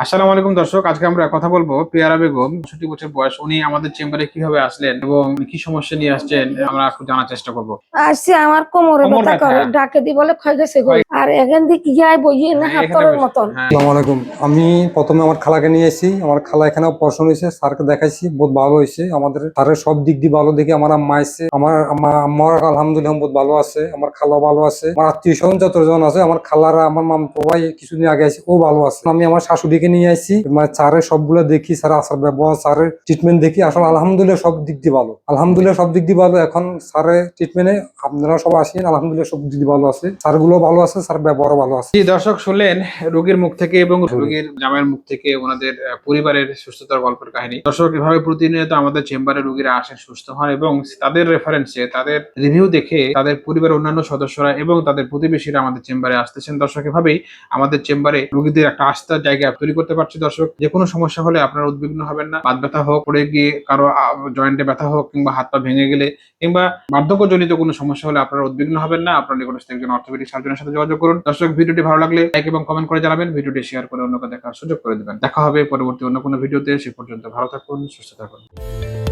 আসসালামু আলাইকুম দর্শক, আজকে আমরা কথা বলবো পেয়ারা বেগম, ৬৫ বছর বয়স। উনি আমাদের চেম্বারে কিভাবে আসলেন এবং কি সমস্যা নিয়ে আসছেন আমরা একটু জানার চেষ্টা করবো। আসছি আমার কোমরে কোমর ব্যথা ব্যথা। করে ডাকে দি বলে ক্ষয় গেছে গো। ক্ষয়- আর এখান থেকে যাই বইয়ে না হ্যাঁ, এখানে হাতরের বসে। মতন। হ্যাঁ, আসসালামু আলাইকুম। আমি প্রথমে আমার খালাকে নিয়ে এসেছি, আমার খালা এখানে অপারেশন হয়েছে, স্যারকে দেখাইছি, বহুত ভালো হয়েছে। আমাদের স্যারের সব দিক দিয়ে ভালো দেখে আমার আম্মা এসছে, আমার আম্মা আলহামদুলিল্লাহ বহুত ভালো আছে, আমার খালা ভালো আছে, আমার আত্মীয় স্বজন যতজন আছে, আমার খালারা আমার মামতো ভাই কিছুদিন আগে আসে, ও ভালো আছে। আমি আমার শাশুড়িকে নিয়ে আসছি, মানে স্যারের সবগুলো দেখি, স্যার আসার ব্যবহার, স্যারের ট্রিটমেন্ট দেখি, আসলে আলহামদুলিল্লাহ সব দিক দিয়ে ভালো, আলহামদুলিল্লাহ সব দিক দিয়ে ভালো। এখন স্যারের ট্রিটমেন্টে আপনারা সব আসেন, আলহামদুলিল্লাহ সব দিক দিয়ে ভালো আছে, স্যারগুলো ভালো আছে, স্যার ব্যবহারও ভালো আছে। জি দর্শক, শুনলেন রোগীর মুখ থেকে এবং রোগীর জামাইয়ের মুখ থেকে ওনাদের পরিবারের সুস্থতার গল্পের কাহিনী। দর্শক, এভাবে প্রতিনিয়ত আমাদের চেম্বারে রোগীরা আসেন, সুস্থ হন এবং তাদের রেফারেন্সে, তাদের রিভিউ দেখে তাদের পরিবারের অন্যান্য সদস্যরা এবং তাদের প্রতিবেশীরা আমাদের চেম্বারে আসতেছেন। দর্শক, এভাবেই আমাদের চেম্বারে রোগীদের একটা আস্থার জায়গা তৈরি করতে পারছি। দর্শক, যে কোনো সমস্যা হলে আপনারা উদ্বিগ্ন হবেন না। বাত ব্যথা হোক, পড়ে গিয়ে কারো জয়েন্টে ব্যথা হোক, কিংবা হাত পা ভেঙে গেলে, কিংবা বার্ধক্যজনিত কোনো সমস্যা হলে আপনারা উদ্বিগ্ন হবেন না। আপনার নিকটস্থ একজন অর্থোপেডিক সার্জনের সাথে যোগাযোগ করুন। দর্শক, ভিডিওটি ভালো লাগলে লাইক এবং কমেন্ট করে জানাবেন, ভিডিওটি শেয়ার করে অন্যকে দেখার সুযোগ করে দিবেন। দেখা হবে পরবর্তী অন্য কোনো ভিডিওতে। সে পর্যন্ত ভালো থাকুন, সুস্থ থাকুন।